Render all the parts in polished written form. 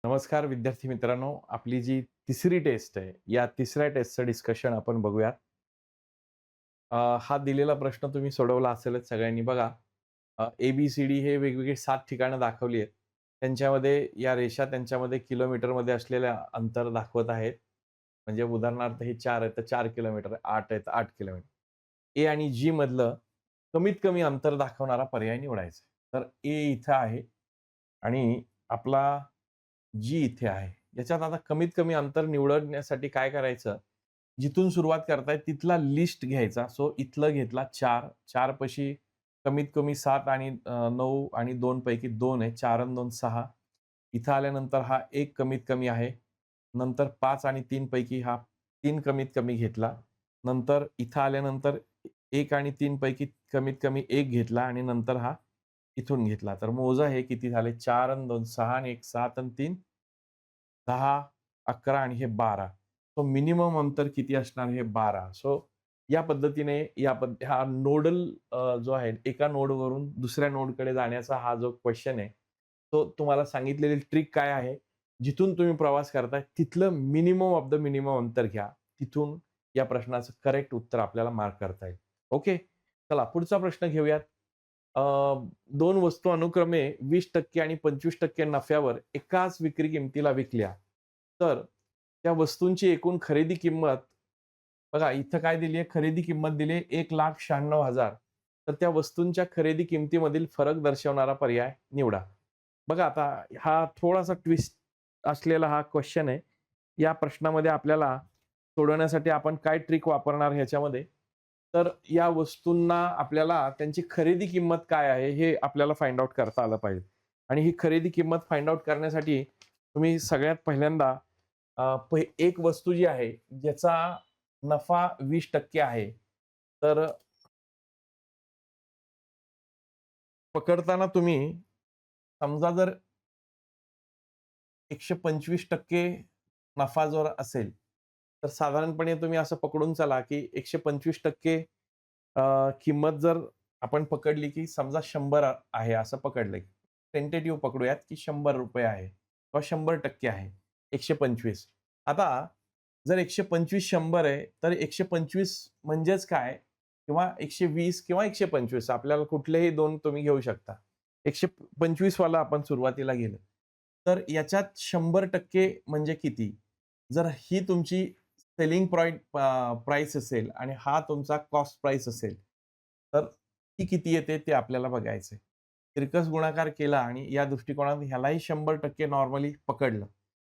नमस्कार विद्यार्थी मित्रांनो, आपली जी तिसरी टेस्ट आहे, या तिसऱ्या टेस्टचं डिस्कशन आपण बघूयात. हा दिलेला प्रश्न तुम्ही सोडवला असेलच सगळ्यांनी. बघा, ए-बी-सी-डी हे वेगवेगळे 7 ठिकाणं दाखवली आहेत. त्यांच्यामध्ये या रेषा त्यांच्यामध्ये किलोमीटरमध्ये असलेलं अंतर दाखवत आहेत. म्हणजे उदाहरणार्थ हे 4 आहेत, तर 4 किलोमीटर, 8 आहेत, 8 किलोमीटर. ए आणि जी मधलं कमीत कमी अंतर दाखवणारा पर्याय निवडायचा. तर ए इथं आहे आणि आपला जी इथे आहे. याच्यात आता कमीत कमी अंतर निवडण्यासाठी काय करायचं? जिथून सुरुवात करताय तिथला लिस्ट घ्यायचा. सो इथलं घेतला 4. 4 पशी कमीत कमी 7 आणि 9 आणि 2 पैकी 2 आहे. 4 अन् 2 6. इथं आल्यानंतर हा 1 कमीत कमी आहे. नंतर 5 आणि 3 पैकी हा 3 कमीत कमी घेतला. नंतर इथं आल्यानंतर 1 आणि 3 पैकी कमीत कमी 1 घेतला आणि नंतर हा इथून घेतला. तर मोजा हे किती झाले? 4 अन् 2 6 आणि 1 7 अन् 3 10, 11 आणि हे 12. सो मिनिमम अंतर किती असणार? हे 12. सो या पद्धतीने हा नोडल जो आहे एका नोडवरून दुसऱ्या नोडकडे जाण्याचा हा जो क्वेशन आहे, तो तुम्हाला सांगितलेली ट्रिक काय आहे? जिथून तुम्ही प्रवास करताय तिथलं मिनिमम ऑफ द मिनिमम अंतर घ्या. तिथून या प्रश्नाचं करेक्ट उत्तर आपल्याला मार्क करता येईल. ओके. चला पुढचा प्रश्न घेऊयात. अ, 2 वस्तू अनुक्रमे 20% आणि 25% नफ्यावर एकाच विक्री किमतीला विकल्या. तर त्या वस्तूंची एकूण खरेदी किंमत बघा इथं काय दिली आहे? खरेदी किंमत दिली आहे 1,96,000. तर त्या वस्तूंच्या खरेदी किमतीमधील फरक दर्शवणारा पर्याय निवडा. बघा आता हा थोडासा ट्विस्ट असलेला हा क्वेशन आहे. या प्रश्नामध्ये आपल्याला सोडवण्यासाठी आपण काय ट्रिक वापरणार ह्याच्यामध्ये? तर या वस्तूंना आपल्याला त्यांची खरेदी किंमत काय आहे हे आपल्याला फाइंड आउट करता आलं पाहिजे. आणि ही खरेदी किंमत फाइंड आउट करण्यासाठी तुम्ही सगळ्यात पहिल्यांदा एक वस्तू जी आहे ज्याचा नफा 20% आहे. तर पकडताना तुम्ही समजा जर 125% नफा जर असेल, तर साधारणपणे तुम्ही असं पकडून चला, की 125% किंमत जर आपण पकडली, की समजा 100 आहे असं पकडलं. टेंटेटिव्ह पकडूयात, की ₹100 आहे किंवा 100% आहे. 125. आता जर 125 100 आहे, तर 125 म्हणजेच काय? किंवा 120 किंवा 125 आपल्याला कुठलेही 2 तुम्ही घेऊ शकता. 125 वाला आपण सुरुवातीला गेलो. तर याच्यात 100% म्हणजे किती? जर ही तुमची सेलिंग प्राइस असेल आणि हा तुमचा कॉस्ट प्राइस असेल, तर ती किती येते ते आपल्याला बघायचंय. तिरकस गुणाकार केला आणि या दृष्टिकोनात ह्यालाही 100% नॉर्मली पकडलं.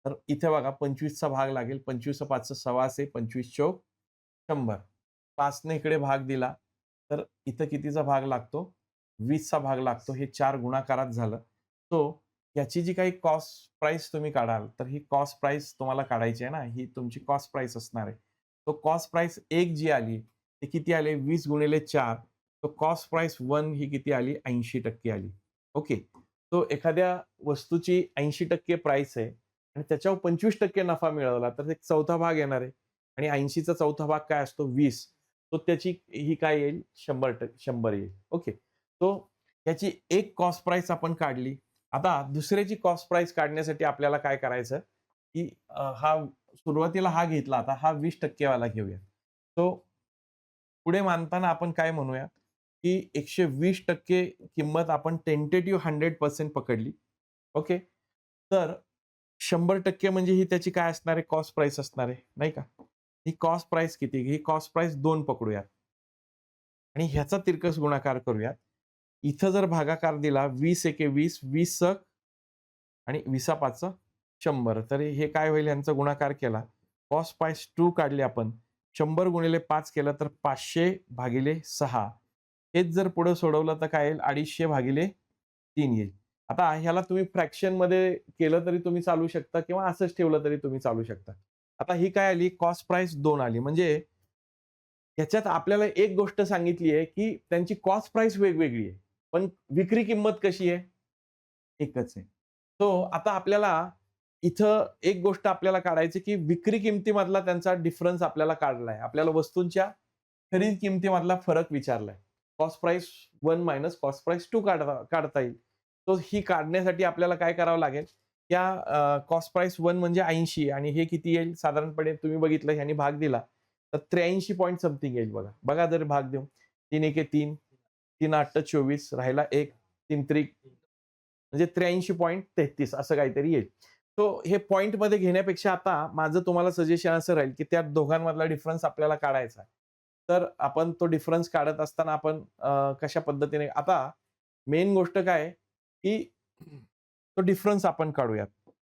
तर इथे बघा 25 चा भाग लागेल. 25 5 सव्वाशे, 25 चोक 100. 5 ने इकडे भाग दिला, तर इथं कितीचा भाग लागतो? 20 चा भाग लागतो. हे 4 गुणाकारात झालं. सो याची जी काही कॉस्ट प्राइस तुम्ही काढाल, तर ही कॉस्ट प्राइस तुम्हाला काढायची आहे ना, ही तुमची कॉस्ट प्राइस असणार आहे. तो कॉस्ट प्राइस 1 जी आली, ती किती आली? 20 गुणिले 4. तो कॉस्ट प्राइस 1 ही किती आली? 80% आली. ओके. तो एखाद्या वस्तूची 80% प्राइस आहे आणि त्याच्यावर 25% नफा मिळवला, तर एक चौथा भाग येणार आहे आणि 80 चा चौथा भाग काय असतो? 20. तो त्याची ही काय येईल? 100 येईल. ओके. तो याची एक कॉस्ट प्राइस आपण काढली. आता दुसऱ्याची कॉस्ट प्राइस काढण्यासाठी आपल्याला काय करायचं, की हा सुरुवातीला हा घेतला, आता हा 20% वाला घेऊया. तो पुढे मानताना आपण काय म्हणूया, की 120% किंमत आपण टेंटेटिव्ह 100% पकडली. ओके. तर 100% म्हणजे ही त्याची काय असणार आहे? कॉस्ट प्राइस असणार आहे, नाही का? ही कॉस्ट प्राइस किती? ही कॉस्ट प्राइस 2 पकडूयात आणि ह्याचा तिरकस गुणाकार करूयात. इथं जर भागाकार दिला 20 एके 20, 20 आणि 20 5 100. तर हे काय होईल यांचा गुणाकार केला. कॉस प्राइस 2 काढली आपण. 100 गुणिले 5 केलं तर 500 भागिले 6. हेच जर पुढे सोडवलं तर काय येईल? 250 भागिले 3 येईल. आता ह्याला तुम्ही फ्रॅक्शनमध्ये केलं तरी तुम्ही चालू शकता किंवा असंच ठेवलं तरी तुम्ही चालू शकता. आता ही काय आली? कॉस्ट प्राइस 2 आली. म्हणजे ह्याच्यात आपल्याला एक गोष्ट सांगितली आहे, की त्यांची कॉस्ट प्राइस वेगवेगळी आहे. पण विक्री किंमत कशी आहे? एकच आहे. सो आता आपल्याला इथं एक गोष्ट आपल्याला काढायची, की विक्री किमतीमधला त्यांचा डिफरन्स आपल्याला काढलाय. आपल्याला वस्तूंच्या खरेदी किमतीमधला फरक विचारलाय. Cost price 1 minus cost price 2 काढता काढता येईल. तो ही काढण्यासाठी आपल्याला काय करावं लागेल? या कॉस्ट प्राइस 1 म्हणजे 80 आणि हे किती येईल साधारणपणे तुम्ही बघितलं ह्यानी भाग दिला तर 83 पॉइंट समथिंग येईल बघा. बघा जर भाग देऊ 3 एके 3, 3 8 24 राहिला 1, 3 त्रिक म्हणजे 83.33 असं काहीतरी येईल. सो हे पॉइंटमध्ये घेण्यापेक्षा आता माझं तुम्हाला सजेशन असं राहील, की त्या दोघांमधला डिफरन्स आपल्याला काढायचा आहे. तर आपण तो डिफरन्स काढत असताना आपण कशा पद्धतीने आता मेन गोष्ट काय आहे, की तो डिफरन्स आपण काढूयात.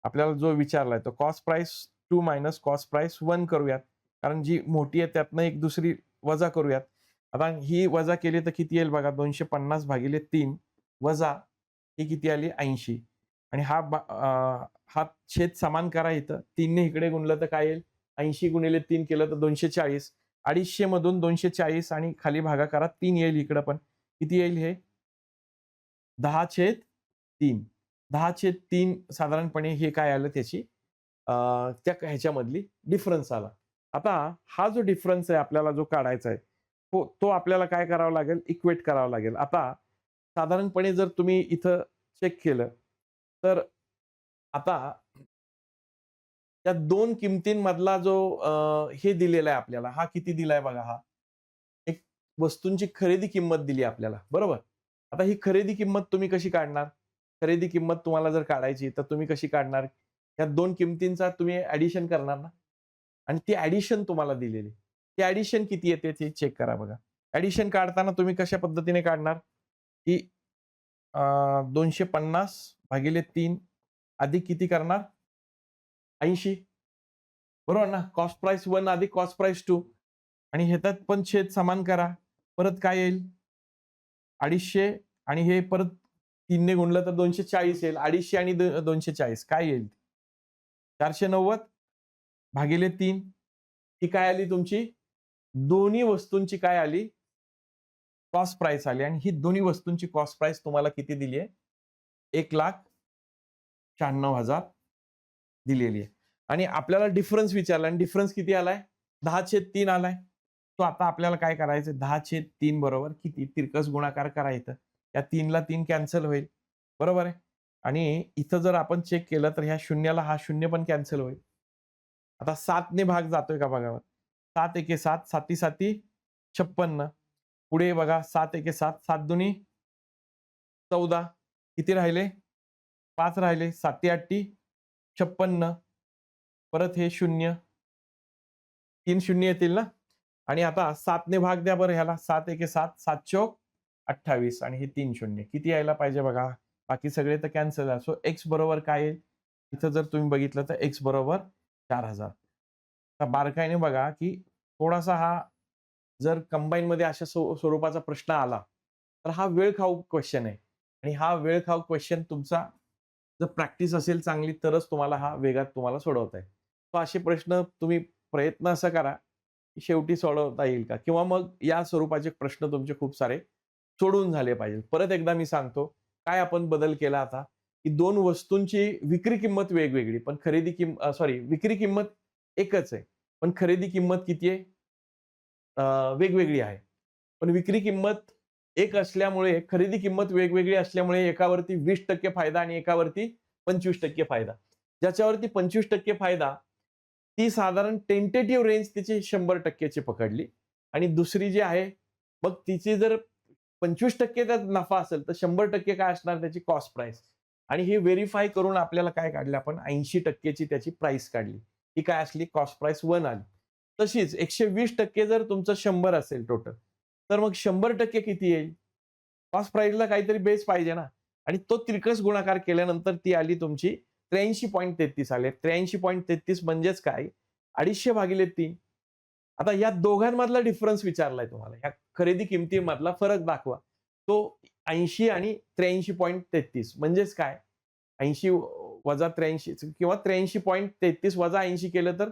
आपल्याला जो विचारलाय तो cost price 2 minus cost price 1 करूयात. कारण जी मोठी आहे त्यातनं एक दुसरी वजा करूयात. आता ही वजा केली तर किती येईल बघा 250 भागिले 3 वजा ही किती आली 80 आणि हा छेद समान करा इथं 3 ने इकडे गुणलं तर काय येईल 80 गुणिले 3 केलं तर 240 250 मधून 240 आणि खाली भागाकारात 3 येईल इकडं पण किती येईल हे 10/3 10/3 साधारणपणे हे काय आलं त्याची त्या ह्याच्यामधली डिफरन्स आला. आता हा जो डिफरन्स आहे आपल्याला जो काढायचा आहे, तो आपल्याला काय करावं लागेल? इक्वेट करावं लागेल. आता साधारणपणे जर तुम्ही इथं चेक केलं, तर आता त्या 2 किमतींमधला जो हे दिलेला आहे आपल्याला, हा किती दिलाय बघा हा. एक वस्तूंची खरेदी किंमत दिली आपल्याला, बरोबर? आता ही खरेदी किंमत तुम्ही कशी काढणार? खरेदी किंमत तुम्हाला जर काढायची, तर तुम्ही कशी काढणार? या 2 किमतींचा तुम्ही ॲडिशन करणार ना आणि ती ॲडिशन तुम्हाला दिलेली. ती ॲडिशन किती येते ते चेक करा बघा. ॲडिशन काढताना तुम्ही कशा पद्धतीने काढणार? की 250 भागिले 3 अधिक किती करणार? 80 बरोबर ना? कॉस्ट प्राइस 1 अधिक कॉस्ट प्राइस 2 आणि ह्याच्यात पण छेद समान करा. परत काय येईल? 250 आणि हे परत 3 ने गुणलं तर 240 येईल. 250 आणि 240 काय येईल? 490 भागिले 3 ही काय आली तुमची? दोन्ही वस्तूंची काय आली? कॉस्ट प्राइस आली आणि ही दोन्ही वस्तूंची कॉस्ट प्राइस तुम्हाला किती दिली आहे? 1,96,000 दिलेली आहे. आणि आपल्याला डिफरन्स विचारला आणि डिफरन्स किती आलाय? 10/3 आलाय. तो आता आपल्याला काय करायचं 10/3 बरोबर किती? तिरकस गुणाकार करा इथं. या 3 ला 3 कॅन्सल होईल. बरोबर आहे? आणि इथं जर आपण चेक केलं तर ह्या शून्याला हा शून्य पण कॅन्सल होईल. आता 7 ने भाग जातोय का बघा. 7 एके 7, 7 साती 56. पुढे बघा 7 एके 7, 7 दुनी 14. किती राहिले? 5 राहिले. 7 8 56. परत हे 0. 3 शून्य येतील ना? आणि आता 7 ने भाग द्या बरं ह्याला. 7 एके 7, 7 चोक 28 आणि हे 3 शून्य. किती यायला पाहिजे बघा. बाकी सगळे तर कॅन्सल आहे. सो एक्स बरोबर काय येईल? इथं जर तुम्ही बघितलं तर एक्स बरोबर 4000. आता बारकाईने बघा, की थोडासा हा जर कंबाईनमध्ये अशा स्वरूपाचा प्रश्न आला, तर हा वेळखाऊ क्वेश्चन आहे. आणि हा वेळखाऊ क्वेश्चन तुमचा जर प्रॅक्टिस असेल चांगली तरच तुम्हाला हा वेगात तुम्हाला सोडवता येईल. तर असे प्रश्न तुम्ही प्रयत्न असा करा, की शेवटी सोडवता येईल का? किंवा मग या स्वरूपाचे प्रश्न तुमचे खूप सारे सोडवून झाले पाहिजे. परत एकदा मी सांगतो, काय आपण बदल केला आता, की 2 वस्तूंची विक्री किंमत वेगवेगळी, पण विक्री किंमत एकच आहे. पण खरेदी किंमत किती आहे? वेगवेगळी आहे. पण विक्री किंमत एक असल्यामुळे खरेदी किंमत वेगवेगळी असल्यामुळे एकावरती 20% फायदा आणि एकावरती 25% फायदा. ज्याच्यावरती 25% फायदा ती साधारण टेंटेटिव्ह रेंज तिची 100% ची पकडली आणि दुसरी जी आहे, मग तिची जर 25% त्यात नफा असेल, तर 100% काय असणार त्याची कॉस्ट प्राइस आणि हे व्हेरिफाय करून आपल्याला काय काढलं आपण 80% ची त्याची प्राइस काढली. ही काय असली कॉस्ट प्राइस 1 आली. तशीच 120% जर तुमचं 100 असेल टोटल, तर मग 100% किती येईल? कॉस्ट प्राइसला काहीतरी बेस पाहिजे ना आणि तो तिरकस गुणाकार केल्यानंतर ती आली तुमची 83.33 आले. 83.33 म्हणजेच काय? 250 भागिले 3. आता या दोघांमधला डिफरन्स विचारलाय तुम्हाला. या खरेदी किमतीमधला फरक दाखवा. तो 80 आणि 83.33 म्हणजेच काय? 80 वजा 83 किंवा 83.33 वजा 80 केलं तर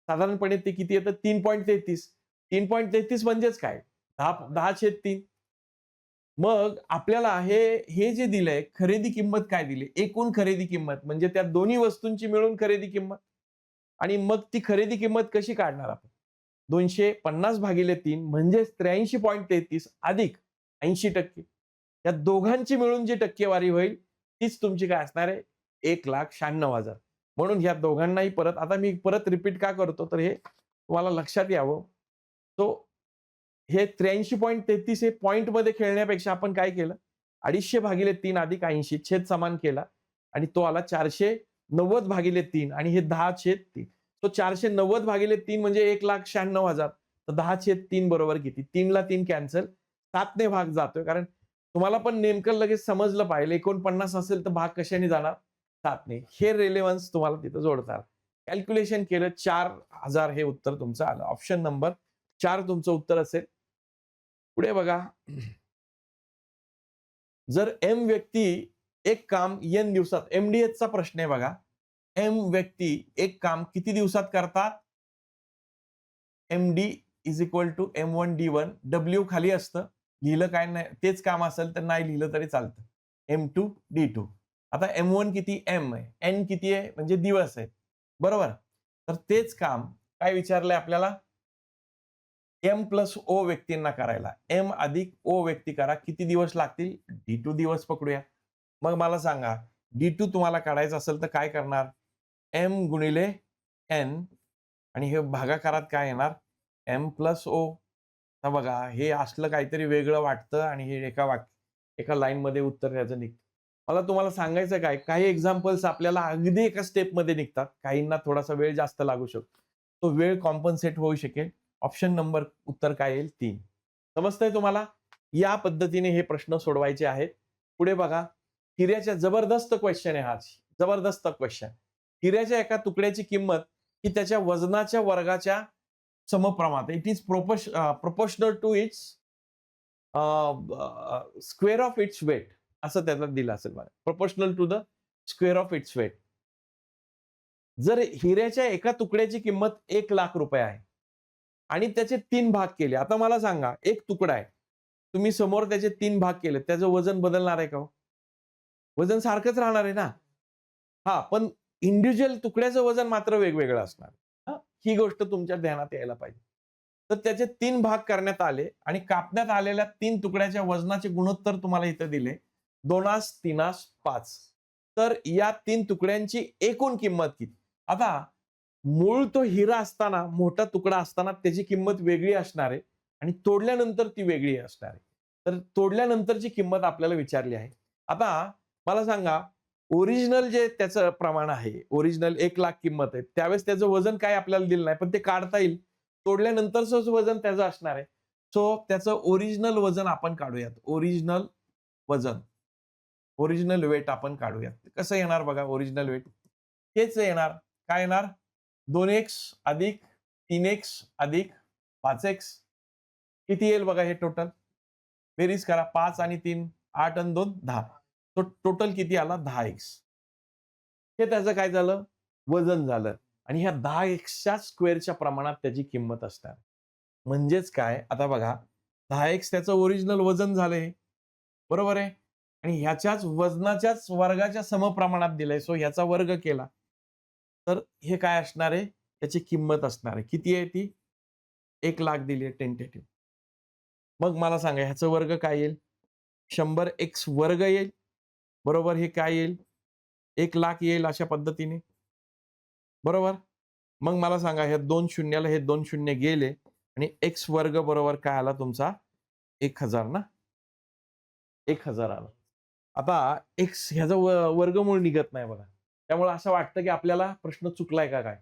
साधारणपणे ते किती येतं? 3.33. 3.33 म्हणजेच काय? 10/3. मग आपल्याला हे जे दिलंय खरेदी किंमत काय दिली? एकूण खरेदी किंमत म्हणजे त्या दोन्ही वस्तूंची मिळून खरेदी किंमत आणि मग ती खरेदी किंमत कशी काढणार आपण? 250 भागिले 3 म्हणजेच 83.33 अधिक 80% या दोघांची मिळून जी टक्केवारी होईल तीच तुमची काय असणार आहे? 1,96,000. म्हणून ह्या दोघांनाही परत, आता मी परत रिपीट का करतो, तर हे तुम्हाला लक्षात यावं. तो हे 83.33 हे पॉइंटमध्ये खेळण्यापेक्षा आपण काय केलं, 250/3 अधिक 80 छेद समान केला आणि तो आला 490/3 आणि हे 10/3. तो 490/3 म्हणजे 1,96,000. तर 10/3 बरोबर किती? 3 ला 3 कॅन्सल, 7 ने भाग जातोय. कारण तुम्हाला पण नेमकं लगेच समजलं पाहिजे. 49 असेल तर भाग कशाने जाणार? 7 ने. हे रिलेव्हन्स तुम्हाला तिथं जोडता. कॅल्क्युलेशन केलं 4,000 हे उत्तर तुमचं आलं. ऑप्शन नंबर 4 तुमचं उत्तर असेल. पुढे बघा. जर एम व्यक्ती एक काम एन दिवसात, एमडीएचचा प्रश्न आहे बघा. एम व्यक्ती एक काम किती दिवसात करतात? MD is equal to M1D1. W खाली असतं. लिहिलं काय नाही, तेच काम असेल तर नाही लिहिलं तरी चालतं. M2D2. आता M1 किती? M आहे. N किती आहे? म्हणजे दिवस आहे. बरोबर? तर तेच काम काय विचारलंय आपल्याला? एम प्लस ओ व्यक्तींना करायला. एम अधिक ओ व्यक्ती करा. किती दिवस लागतील? D2 दिवस पकडूया. मग मला सांगा, D2 तुम्हाला काढायचं असेल तर काय करणार? M गुणिले N आणि हे भागाकारात काय येणार? M plus O. आता बघा, हे असलं काहीतरी वेगळं वाटतं आणि हे एका लाईनमध्ये उत्तर त्याचं निघतं. मला तुम्हाला सांगायचं काय, काही एक्झाम्पल्स आपल्याला अगदी एका स्टेपमध्ये निघतात. काहींना थोडासा वेळ जास्त लागू शकतो. तो वेळ कॉम्पन्सेट होऊ शकेल. ऑप्शन नंबर उत्तर काय येईल? 3. समजतंय तुम्हाला? या पद्धतीने हे प्रश्न सोडवायचे आहेत. पुढे बघा. हिऱ्याच्या जबरदस्त क्वेश्चन आहे हा. जबरदस्त क्वेश्चन. हिऱ्याच्या एका तुकड्याची किंमत ही त्याच्या वजनाच्या वर्गाच्या समप्रमाणात. It is proportional to its square of its weight, असं त्याला दिलं असेल बघा. Proportional to the square of its weight. जर हिऱ्याच्या एका तुकड्याची किंमत 1,00,000 रुपये आहे आणि त्याचे 3 भाग केले. आता मला सांगा, एक तुकडा आहे. तुम्ही समोर त्याचे 3 भाग केले. त्याचं वजन बदलणार आहे का हो? वजन सारखंच राहणार आहे ना? हां, पण इंडिव्हिज्युअल तुकड्याचं वजन मात्र वेगवेगळं असणार. हां, ही गोष्ट तुमच्या ध्यानात यायला पाहिजे. तर त्याचे 3 भाग करण्यात आले आणि कापण्यात आलेल्या 3 तुकड्याच्या वजनाचे गुणोत्तर तुम्हाला इथं दिले. 2 3 5. तर या 3 तुकड्यांची एकूण किंमत किती? आता मूळ तो हिरा असताना, मोठा तुकडा असताना त्याची किंमत वेगळी असणार आहे आणि तोडल्यानंतर ती वेगळी असणार आहे. तर तोडल्यानंतरची किंमत आपल्याला विचारली आहे. आता मला सांगा, ओरिजिनल जे त्याचं प्रमाण आहे, ओरिजिनल 1,00,000 किंमत आहे, त्यावेळेस त्याचं वजन काय आपल्याला दिलं नाही, पण ते काढता येईल. तोडल्यानंतरच वजन त्याचं असणार आहे. सो त्याचं ओरिजिनल वजन आपण काढूयात. ओरिजिनल वजन, ओरिजिनल वेट आपण काढूयात. कसं येणार बघा ओरिजिनल वेट? हेच येणार. काय येणार? 2x अधिक 3x अधिक 5x. किती येईल बघा हे टोटल? बेरीज करा. 5 आणि 3 8 आणि 2 10. तो टोटल किती आला? 10x. हे त्याचं काय झालं? वजन झालं आणि ह्या 10xच्या स्क्वेअरच्या प्रमाणात त्याची किंमत असणार. म्हणजेच काय? आता बघा, 10x त्याचं ओरिजिनल वजन झालंय. बरोबर आहे? आणि ह्याच्याच वजनाच्याच वर्गाच्या समप्रमाणात दिलंय. सो ह्याचा वर्ग केला. तर हे काय असणार आहे? त्याची किंमत असणार आहे. किती आहे ती? 1,00,000 दिली आहे टेंटेटिव्ह. मग मला सांगा ह्याचा वर्ग काय येईल? 100x वर्ग येईल. बरोबर, हे काय येईल? 1,00,000 येईल अशा पद्धतीने. बरोबर? मग मला सांगा ह्या 2 शून्याला हे 2 शून्य गेले आणि x वर्ग बरोबर काय आला तुमचा? 1,000 ना? 1,000 आला. आता x ह्याचा वर्गमूळ निघत नाही बघा. त्यामुळे असं वाटतं की आपल्याला प्रश्न चुकलाय का काय?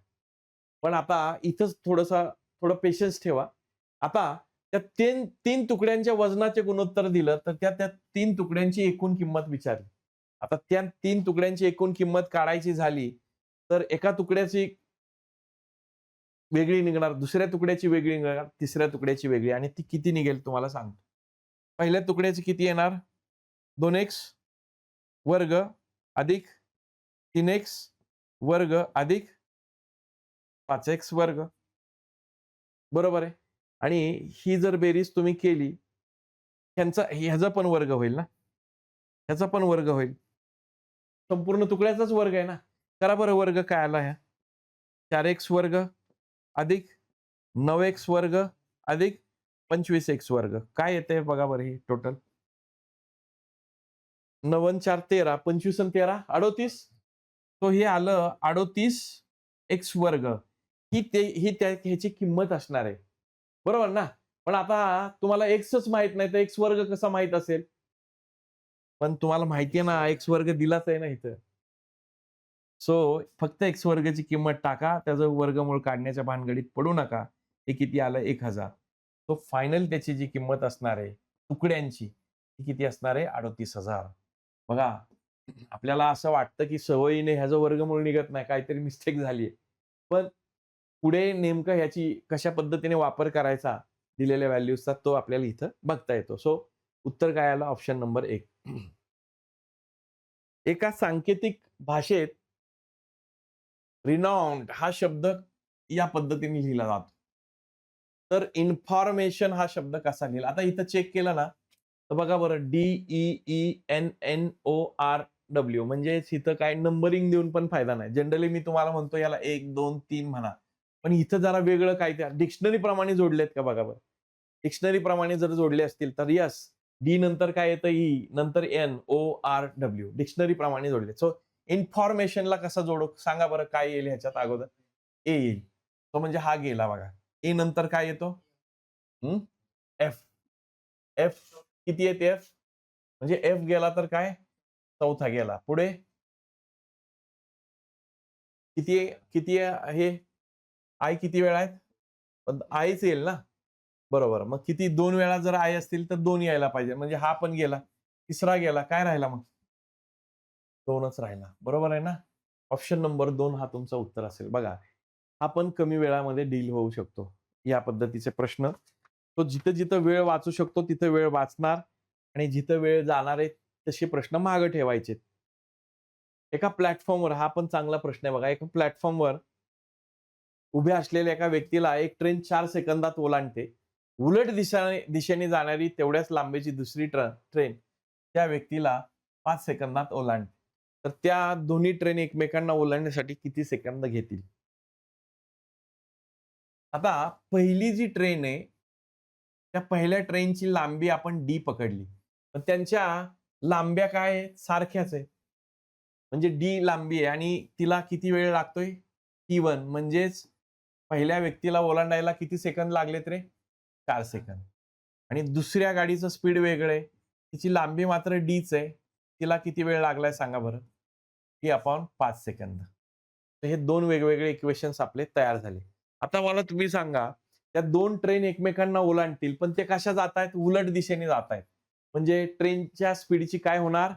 पण आता इथंच थोडं पेशन्स ठेवा. आता त्या 3 तुकड्यांच्या वजनाचे गुणोत्तर दिलं, तर त्या 3 तुकड्यांची एकूण किंमत विचारली. आता त्या 3 तुकड्यांची एकूण किंमत काढायची झाली, तर एका तुकड्याची वेगळी निघणार, दुसऱ्या तुकड्याची वेगळी निघणार, तिसऱ्या तुकड्याची वेगळी आणि ती किती निघेल तुम्हाला सांगतो. पहिल्या तुकड्याची किती येणार? 2x वर्ग अधिक 3x वर्ग अधिक 5x वर्ग. बरोबर आहे? आणि ही जर बेरीज तुम्ही केली, ह्याचा पण वर्ग होईल ना? ह्याचा पण वर्ग होईल. संपूर्ण तुकड्याचाच वर्ग आहे ना? करा बरं वर्ग काय आला ह्या? 4x वर्ग अधिक 9x वर्ग अधिक 25x वर्ग. काय येतंय बघा बरं हे टोटल? 9 4 13, 25 आणि 13 38. तो हे आलं 38 एक्स वर्ग. ह्याची किंमत असणार आहे. बरोबर ना? पण आता तुम्हाला एक्सच माहित नाही, तर एक्स वर्ग कसा माहित असेल? पण तुम्हाला माहिती आहे ना, एक्स वर्ग दिलाच आहे ना इथं. सो फक्त एक्स वर्गची किंमत टाका. त्याचं वर्गमूळ काढण्याच्या भानगडीत पडू नका. हे किती आलं? 1000. तो फायनल त्याची जी किंमत असणार आहे, तुकड्यांची, ती किती असणार आहे? 38,000. बघा, आपल्याला असं वाटतं, की सवयीने ह्याचं वर्गमूळ निघत नाही, काहीतरी मिस्टेक झाली पण पुढे नेमकं ह्याची कशा पद्धतीने वापर करायचा दिलेल्या व्हॅल्यूजचा तो आपल्याला इथं बघता येतो. सो उत्तर काय आलं? Option number 1. एका सांकेतिक भाषेत रिनाउंड हा शब्द या पद्धतीने लिहिला जातो. तर इन्फॉर्मेशन हा शब्द कसा लिहिला? आता इथं चेक केलं ना, तर बघा बरं DEENNORW म्हणजेच इथं काय नंबरिंग देऊन पण फायदा नाही. जनरली मी तुम्हाला म्हणतो याला 1, 2, 3 म्हणा. पण इथं जरा वेगळं काय त्या डिक्शनरी प्रमाणे जोडलेत का बघा बरं. डिक्शनरी प्रमाणे जर जोडले असतील तर येस. डी नंतर काय येतं? नंतर NORW डिक्शनरी प्रमाणे जोडले. सो इन्फॉर्मेशनला कसा जोडू? सांगा बरं काय येईल ह्याच्यात अगोदर? ए येईल. तो म्हणजे हा गेला बघा. ए नंतर काय येतो? एफ. एफ किती येते एफ? म्हणजे एफ गेला तर काय? चौथा गेला. पुढे किती किती आहे हे? आय किती वेळा आहेत? पण आयच येईल ना? बरोबर. मग किती 2 वेळा जर आय असतील तर 2 यायला पाहिजे. म्हणजे हा पण गेला. तिसरा गेला. काय राहिला मग? 2च राहिला. बरोबर आहे ना? ऑप्शन नंबर 2 हा तुमचं उत्तर असेल. बघा, हा पण कमी वेळामध्ये डील होऊ शकतो. या पद्धतीचे प्रश्न. तो जिथं-जिथं वेळ वाचू शकतो, तिथं वेळ वाचणार आणि जिथं वेळ जाणार आहे, तसे प्रश्न मागे ठेवायचे. एका प्लॅटफॉर्मवर हा पण चांगला प्रश्न आहे बघा. एका प्लॅटफॉर्मवर उभ्या असलेल्या एका व्यक्तीला एक ट्रेन 4 सेकंदात ओलांडते. उलट दिशेने जाणारी तेवढ्याच लांबीची दुसरी ट्रेन त्या व्यक्तीला 5 सेकंदात ओलांडते. तर त्या दोन्ही ट्रेन एकमेकांना ओलांडण्यासाठी किती सेकंद घेतील? आता पहिली जी ट्रेन आहे, त्या पहिल्या ट्रेनची लांबी आपण डी पकडली. पण त्यांच्या लांब्या काय आहेत? सारख्याच आहेत. म्हणजे डी लांबी आहे आणि तिला किती वेळ लागतोय? T1 म्हणजेच पहिल्या व्यक्तीला ओलांडायला किती सेकंद लागलेत रे? 4 सेकंद. आणि दुसऱ्या गाडीचं स्पीड वेगळं आहे. तिची लांबी मात्र डीच आहे. तिला किती वेळ लागलाय सांगा बरं? T/5 second. तर हे 2 वेगवेगळे इक्वेशन्स आपले तयार झाले. आता मला तुम्ही सांगा, त्या 2 ट्रेन एकमेकांना ओलांडतील, पण ते कशा जातायत? उलट दिशेने जातायत. म्हणजे ट्रेनच्या स्पीडची काय होणार?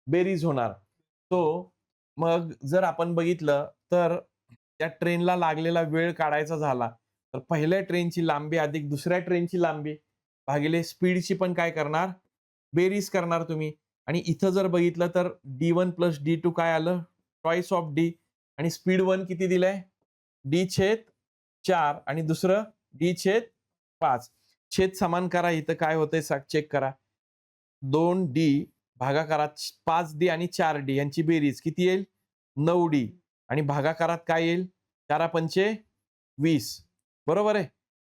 बेरीज होणार. सो मग जर आपण बघितलं, तर त्या ट्रेनला लागलेला वेळ काढायचा झाला, तर पहिल्या ट्रेनची लांबी अधिक दुसऱ्या ट्रेनची लांबी भागिले स्पीडची पण काय करणार? बेरीज करणार तुम्ही. आणि इथं जर बघितलं तर D1 प्लस D2 काय आलं? ट्वाइस ऑफ D आणि स्पीड 1 किती दिलंय? D/4 आणि दुसरं D/5. छेद समान करा. इथं काय होतंय चेक करा. 2D भागाकारात 5D आणि 4D यांची बेरीज किती येईल? 9D आणि भागाकारात काय येईल? 4×5 20. बरोबर आहे?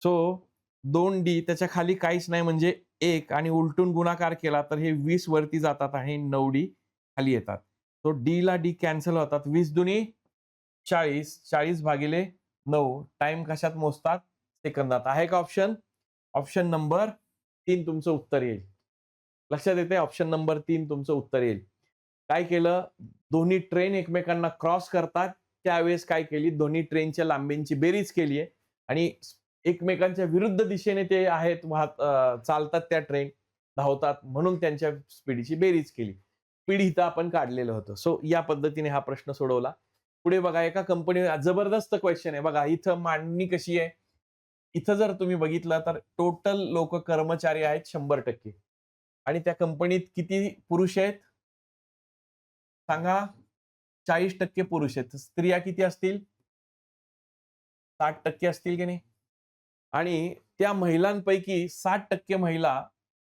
सो 2D त्याच्या खाली काहीच नाही म्हणजे 1 आणि उलटून गुणाकार केला तर हे 20 वरती जातात आणि 9D खाली येतात. तो D ला D कॅन्सल होतात. 20 दुनी 40, 40 भागिले 9 टाईम कशात मोजतात? सेकंदात. आहे का ऑप्शन? ऑप्शन नंबर 3 तुमचं उत्तर येईल. लक्षात येते? ऑप्शन नंबर 3 तुमचं उत्तर येईल. काय केलं? दोन्ही ट्रेन एकमेकांना क्रॉस करतात. त्यावेळेस काय केली? दोन्ही ट्रेनच्या लांबींची बेरीज केली आहे आणि एकमेकांच्या विरुद्ध दिशेने ते आहेत चालतात त्या ट्रेन, धावतात म्हणून त्यांच्या स्पीडची बेरीज केली. स्पीड इथं आपण काढलेलं होतं. सो या पद्धतीने हा प्रश्न सोडवला. पुढे बघा एका कंपनी जबरदस्त क्वेश्चन आहे बघा इथं मांडणी कशी आहे? इथं जर तुम्ही बघितलं तर टोटल लोक कर्मचारी आहेत 100% आणि त्या कंपनीत किती पुरुष आहेत? सांगा. 40% पुरुष आहेत. स्त्रिया किती असतील? 60% असतील की नाही? आणि त्या महिलांपैकी 60% महिला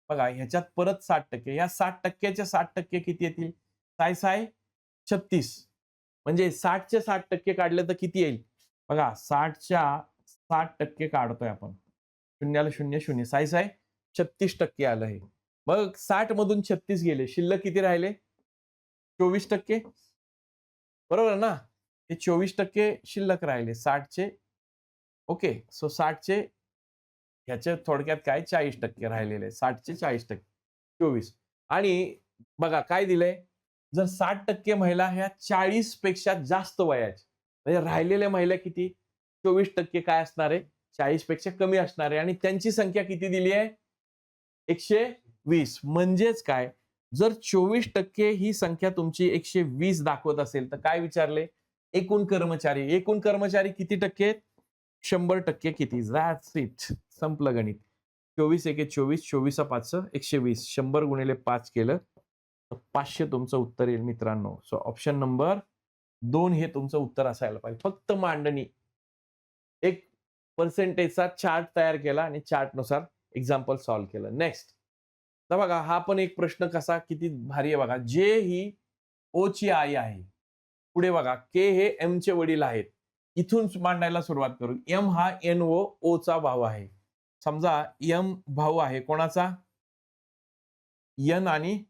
बघा ह्याच्यात परत 60% या 60%च्या 60% किती येतील? साय 36 म्हणजे 60चे 60% काढले तर किती येईल? बघा 60च्या 60% काढतोय आपण. शून्याला शून्य शून्य. साय 36% आलं हे. मग 60 मधून 36 गेले. शिल्लक किती राहिले? 24%. बरोबर ना? हे 24% शिल्लक राहिले 60चे. ओके. सो 60चे ह्याचे थोडक्यात काय 40% राहिलेले. 60चे 40%. 24 आणि बघा काय दिलंय? जर 60% महिला ह्या 40 पेक्षा जास्त वयाच्या, म्हणजे राहिलेल्या महिला किती? 24% काय असणार आहे? 40 पेक्षा कमी असणार आहे आणि त्यांची संख्या किती दिली आहे? 120. म्हणजेच काय? जर 24% ही संख्या तुमची 120 दाखवत असेल, तर काय विचारले? एकूण कर्मचारी. एकूण कर्मचारी किती टक्के आहेत? 100% किती? That's it. संपलं गणित. 24 एके 24, 24 5 120. 100 गुणिले 5 केलं, तर 500 तुमचं उत्तर येईल मित्रांनो. सो ऑप्शन नंबर 2 हे तुमचं उत्तर असायला पाहिजे. फक्त मांडणी. एक पर्सेंटेजचा चार्ट तयार केला आणि चार्टनुसार एक्झाम्पल सॉल्व्ह केलं. नेक्स्ट. तर बघा हा पण एक प्रश्न कसा किती भारी आहे बघा. जे ही ओ ची आई आहे. पुढे बघा के हे एम चे वडील आहेत. इथून मांडायला सुरुवात करू. एम हा एन ओ ओ चा भाऊ आहे. समजा एम भाऊ आहे कोणाचा? एन आणि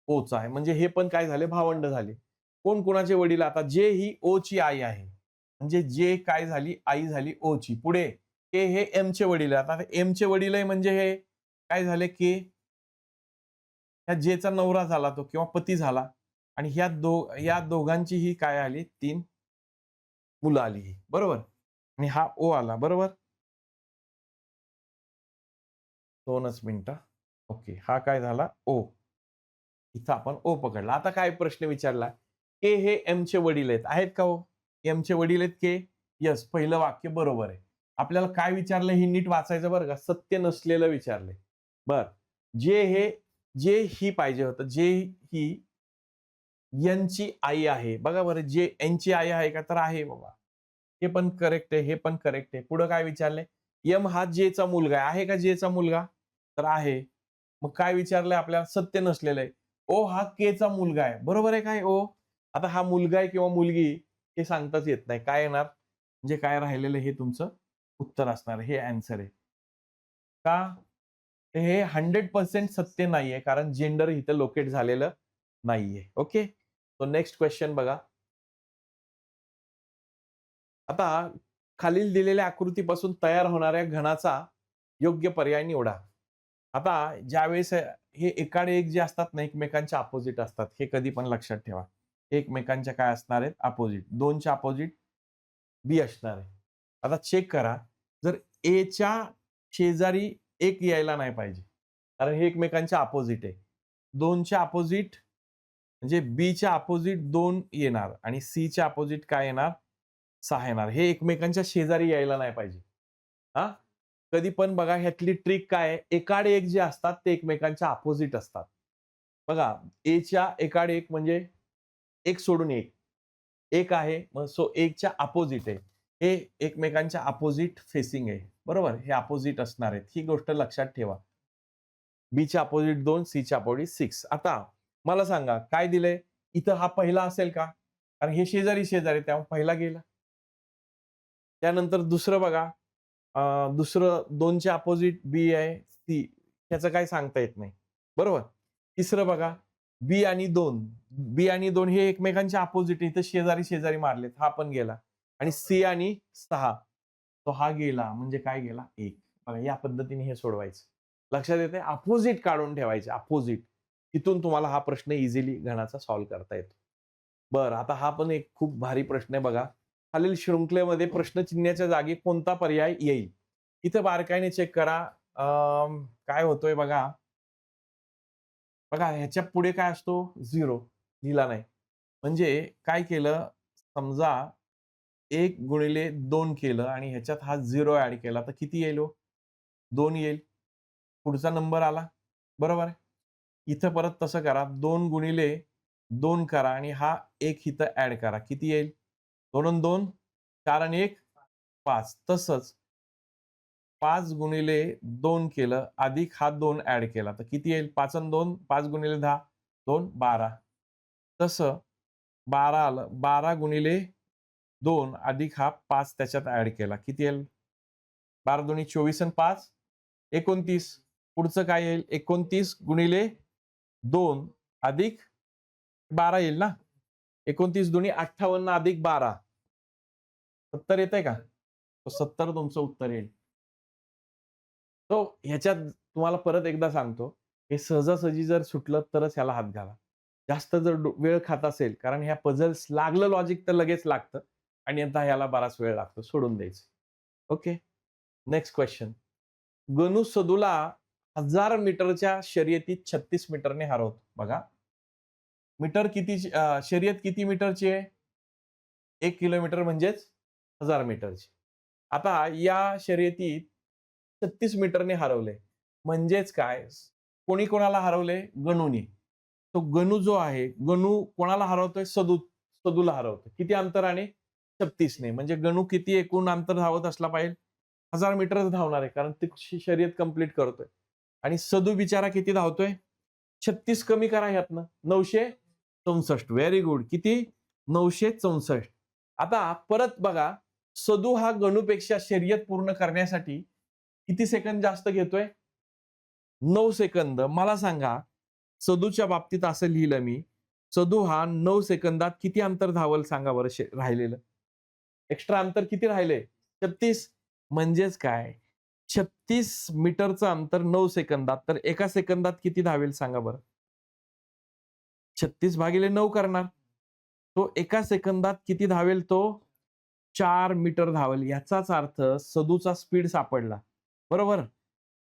ओ चा आहे. म्हणजे हे पण काय झाले? भावंड झाले. कोण कोणाचे वडील? आता जे ही ओ ची आई आहे. म्हणजे जे काय झाली? आई झाली ओ ची. पुढे के हे एम चे वडील आहे. आता एम चे वडील आहे म्हणजे हे काय झाले? के ह्या जेचा नवरा झाला तो किंवा पती झाला आणि या दोघांची ही काय आली? 3 मुलं आली. बरोबर? आणि हा ओ आला. बरोबर? 2च मिनिटं. ओके. हा काय झाला? ओ. इथं आपण ओ पकडला. आता काय प्रश्न विचारला? के हे एमचे वडील आहेत. आहेत का हो? एमचे वडील आहेत के? येस. पहिलं वाक्य बरोबर आहे. आपल्याला काय विचारलं हे नीट वाचायचं बरं का. सत्य नसलेलं विचारलंय. बरं. जे ही पाहिजे होतं. जे ही यांची आई आहे. बघा बरं जे यांची आई आहे का? तर आहे बाबा. हे पण करेक्ट आहे. हे पण करेक्ट आहे. पुढं काय विचारलंय? एम हा जेचा मुलगा आहे. आहे का जेचा मुलगा? तर आहे. मग काय विचारलंय आपल्याला? सत्य नसलेलं आहे. ओ हा केचा मुलगा आहे. बरोबर आहे काय ओ? आता हा मुलगा आहे किंवा मुलगी हे सांगताच येत नाही. काय येणार? म्हणजे काय राहिलेलं हे तुमचं उत्तर असणार. हे आन्सर आहे. का? तर हे 100% सत्य नाहीये कारण जेंडर इथं लोकेट झालेलं नाहीये. ओके. सो नेक्स्ट क्वेश्चन बघा. आता खालील दिलेल्या आकृतीपासून तयार होणाऱ्या घनाचा योग्य पर्याय निवडा. आता ज्यावेळेस हे एकाड एक जे असतात ना एकमेकांच्या अपोजिट असतात. हे कधी पण लक्षात ठेवा. एकमेकांच्या काय असणार आहेत? अपोजिट. 2च्या अपोजिट बी असणार आहे. आता चेक करा. जर एच्या शेजारी 1 यायला नाही पाहिजे. कारण हे एकमेकांच्या अपोजिट आहे. 2च्या अपोजिट म्हणजे बीच्या अपोजिट 2 येणार आणि सीच्या अपोजिट काय येणार? 6 येणार. हे एकमेकांच्या शेजारी यायला नाही पाहिजे. हां? कधी पण बघा ह्यातली ट्रिक काय आहे? एकाड एक जे असतात ते एकमेकांच्या अपोजिट असतात. बघा एच्या एकाड एक म्हणजे 1 सोडून 1. 1 आहे मग सो 1च्या अपोजिट आहे. हे एकमेकांच्या अपोजिट फेसिंग आहे. बरोबर? हे अपोजिट असणार आहेत. ही गोष्ट लक्षात ठेवा. बीच्या अपोजिट 2, सीच्या अपोजिट 6. आता मला सांगा काय दिलंय? इथं हा पहिला असेल का? कारण हे शेजारी त्यामुळे पहिला गेला. त्यानंतर दुसरं बघा दुसरं 2च्या अपोजिट बी आहे, सी. त्याचं काही सांगता येत नाही. बरोबर? तिसरं बघा बी आणि 2. बी आणि 2 हे एकमेकांच्या अपोजिट इथं शेजारी मारलेत. हा पण गेला. आणि सी आणि 6. तो हा गेला म्हणजे काय गेला? 1. बघा या पद्धतीने हे सोडवायचं. लक्षात येतंय? अपोजिट काढून ठेवायचे अपोजिट. तिथून तुम्हाला हा प्रश्न इझिली गणाचा सॉल्व्ह करता येतो. बरं आता हा पण एक खूप भारी प्रश्न आहे बघा. खालील शृंखलेमध्ये प्रश्नचिन्हाच्या जागी कोणता पर्याय येईल? इथं बारकाईने चेक करा. काय होतोय बघा. बघा ह्याच्या पुढे काय असतो? 0 लिहिला नाही. म्हणजे काय केलं? समजा 1 गुणिले 2 केलं आणि ह्याच्यात हा 0 ॲड केला तर किती येईल हो? 2 येईल. पुढचा नंबर आला. बरोबर आहे. इथं परत तसं करा. 2 गुणिले 2 करा आणि हा 1 इथं ॲड करा. किती येईल? 2 अन् 2 4 आणि 1 5. तसंच 5 गुणिले 2 केलं, अधिक हा 2 ॲड केला, तर किती येईल? 5 अन् 2 5 गुणिले 10 2 12. तसं 12 आलं. 12 गुणिले 2 अधिक हा 5 त्याच्यात ॲड केला. किती येईल? 12 दुनी 24 अन् 5 29. पुढचं काय येईल? 29 गुणिले 2 अधिक 12 येईल ना? 29 दुनी 58 अधिक 12 70 येतंय का? तो 70 तुमचं उत्तर येईल. तो ह्याच्यात तुम्हाला परत एकदा सांगतो, हे सहजासहजी जर सुटलं तरच ह्याला हात घाला. जास्त जर वेळ खात असेल, कारण ह्या पझल्स लागलं लॉजिक तर लगेच लागतं आणि आता ह्याला बराच वेळ लागतो. सोडून द्यायचं. ओके. Next question. गणू सदूला 1000 मीटरच्या शर्यतीत 36 मीटरने हरवतो. बघा. शर्यत किती मीटरची आहे? 1 किलोमीटर म्हणजेच 1000 मीटरची. आता या शर्यतीत 36 मीटरने हरवले. म्हणजेच काय? कोणी कोणाला हरवले? गणूने. तो गणू जो आहे, गणू कोणाला हरवतोय? सदूला हरवतोय. किती अंतराने? 36 ने. म्हणजे गणू किती एकूण अंतर धावत असला पाहिजे? 1000 मीटरच धावणार आहे, कारण ती शर्यत कंप्लीट करतोय. आणि सदू बिचारा किती धावतोय? 36 कमी करा ह्यातनं. 964. Very good. किती? 964. आता परत बघा, सदू हा गणूपेक्षा शर्यत पूर्ण करण्यासाठी किती सेकंद जास्त घेतोय? 9 सेकंद. मला सांगा, सदूच्या बाबतीत असं लिहिलं मी, सदू हा 9 सेकंदात किती अंतर धावल सांगा बरं राहिलेलं? एक्स्ट्रा अंतर किती राहिले? 36. म्हणजेच काय? 36 मीटरचं अंतर 9 सेकंदात, तर एका सेकंदात किती धावेल सांगा बरं? 36 भागिले 9 करणार. तो एका सेकंदात किती धावेल तो? 4 मीटर धावेल. याचाच अर्थ सदूचा स्पीड सापडला. बरोबर?